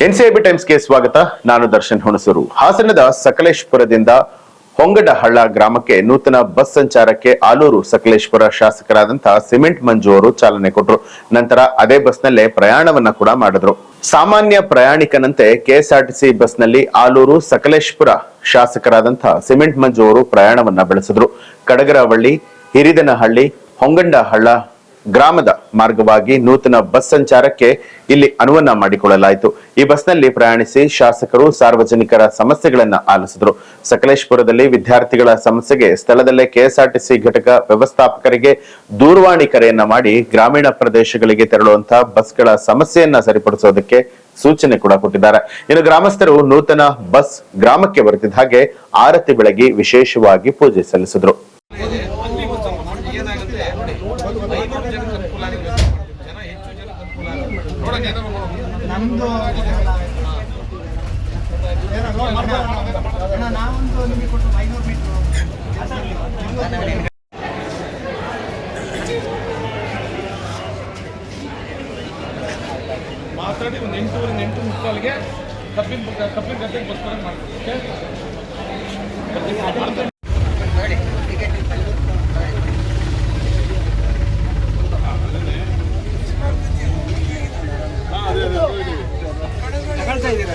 NCIB ಟೈಮ್ಸ್ಗೆ ಸ್ವಾಗತ. ನಾನು ದರ್ಶನ್ ಹುಣಸೂರು. ಹಾಸನದ ಸಕಲೇಶಪುರದಿಂದ ಹೊಂಗಡಹಳ್ಳ ಗ್ರಾಮಕ್ಕೆ ನೂತನ ಬಸ್ ಸಂಚಾರಕ್ಕೆ ಆಲೂರು ಸಕಲೇಶಪುರ ಶಾಸಕರಾದಂತಹ ಸಿಮೆಂಟ್ ಮಂಜು ಅವರು ಚಾಲನೆ ಕೊಟ್ಟರು. ನಂತರ ಅದೇ ಬಸ್ನಲ್ಲೇ ಪ್ರಯಾಣವನ್ನ ಕೂಡ ಮಾಡಿದ್ರು. ಸಾಮಾನ್ಯ ಪ್ರಯಾಣಿಕನಂತೆ ಕೆಎಸ್ಆರ್ಟಿಸಿ ಬಸ್ನಲ್ಲಿ ಆಲೂರು ಸಕಲೇಶಪುರ ಶಾಸಕರಾದಂತಹ ಸಿಮೆಂಟ್ ಮಂಜು ಅವರು ಪ್ರಯಾಣವನ್ನ ಬೆಳೆಸಿದ್ರು. ಕಡಗರವಳ್ಳಿ, ಹಿರಿದನಹಳ್ಳಿ, ಹೊಂಗಡಹಳ್ಳ ಗ್ರಾಮದ ಮಾರ್ಗವಾಗಿ ನೂತನ ಬಸ್ ಸಂಚಾರಕ್ಕೆ ಇಲ್ಲಿ ಅನುವನ್ನ ಮಾಡಿಕೊಳ್ಳಲಾಯಿತು. ಈ ಬಸ್ನಲ್ಲಿ ಪ್ರಯಾಣಿಸಿ ಶಾಸಕರು ಸಾರ್ವಜನಿಕರ ಸಮಸ್ಯೆಗಳನ್ನ ಆಲಿಸಿದ್ರು. ಸಕಲೇಶಪುರದಲ್ಲಿ ವಿದ್ಯಾರ್ಥಿಗಳ ಸಮಸ್ಯೆಗೆ ಸ್ಥಳದಲ್ಲೇ ಕೆಎಸ್ಆರ್ಟಿಸಿ ಘಟಕ ವ್ಯವಸ್ಥಾಪಕರಿಗೆ ದೂರವಾಣಿ ಕರೆಯನ್ನ ಮಾಡಿ ಗ್ರಾಮೀಣ ಪ್ರದೇಶಗಳಿಗೆ ತೆರಳುವಂತಹ ಬಸ್ಗಳ ಸಮಸ್ಯೆಯನ್ನ ಸರಿಪಡಿಸೋದಕ್ಕೆ ಸೂಚನೆ ಕೂಡ ಕೊಟ್ಟಿದ್ದಾರೆ. ಇನ್ನು ಗ್ರಾಮಸ್ಥರು ನೂತನ ಬಸ್ ಗ್ರಾಮಕ್ಕೆ ಬರುತ್ತಿದ್ದ ಹಾಗೆ ಆರತಿ ಬೆಳಗಿ ವಿಶೇಷವಾಗಿ ಪೂಜೆ ಸಲ್ಲಿಸಿದ್ರು. ಮಾತಾಡಿ ಒಂದು 8:30 ಕಬ್ಬಿನ ಗದ್ದೆಗೆ ಬಸ್ ಮಾಡ್ತೀವಿ.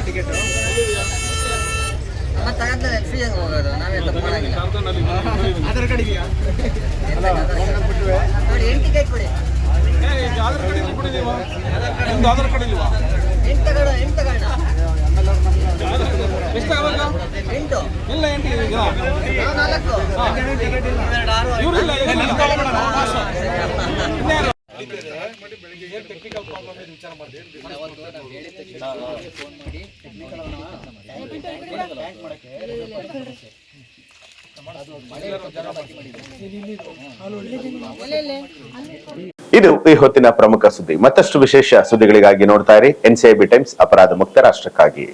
ಟಿಕೆಟ್ ಫ್ರೀ ಆಗಿ ಹೋಗೋದು, ನಾವೇ ಆಧಾರ್ ಕಾರ್ಡ್ ಇದೆಯಾ? ನೋಡಿ, 8 ಟಿಕೆಟ್ ಕೊಡಿ. ಆಧಾರ್ ಕಾರ್ಡ್ ಕೊಡಿ. ನೀವು ನಿಮ್ದು ಆಧಾರ್ ಕಾರ್ಡ್ ಇಲ್ವಾ? 8 ತಗೋಣ. ಎಷ್ಟು ಆವಾಗ? 8 ಇಲ್ಲ, 8 ಈಗ 4 ಟಿಕೆಟ್ ಇಲ್ಲ. ಇವರಿಲ್ಲ ಟೆಕ್ನಿಕಲ್ ಪ್ರಾಬ್ಲಮ್ ವಿಚಾರ ಮಾಡಿದೆ. ಇದು ಈ ಹೊತ್ತಿನ ಪ್ರಮುಖ ಸುದ್ದಿ. ಮತ್ತಷ್ಟು ವಿಶೇಷ ಸುದ್ದಿಗಳಿಗಾಗಿ ನೋಡ್ತಾ ಇರಿ ಎನ್ಸಿಐಬಿ ಟೈಮ್ಸ್, ಅಪರಾಧ ಮುಕ್ತ ರಾಷ್ಟ್ರಕ್ಕಾಗಿ.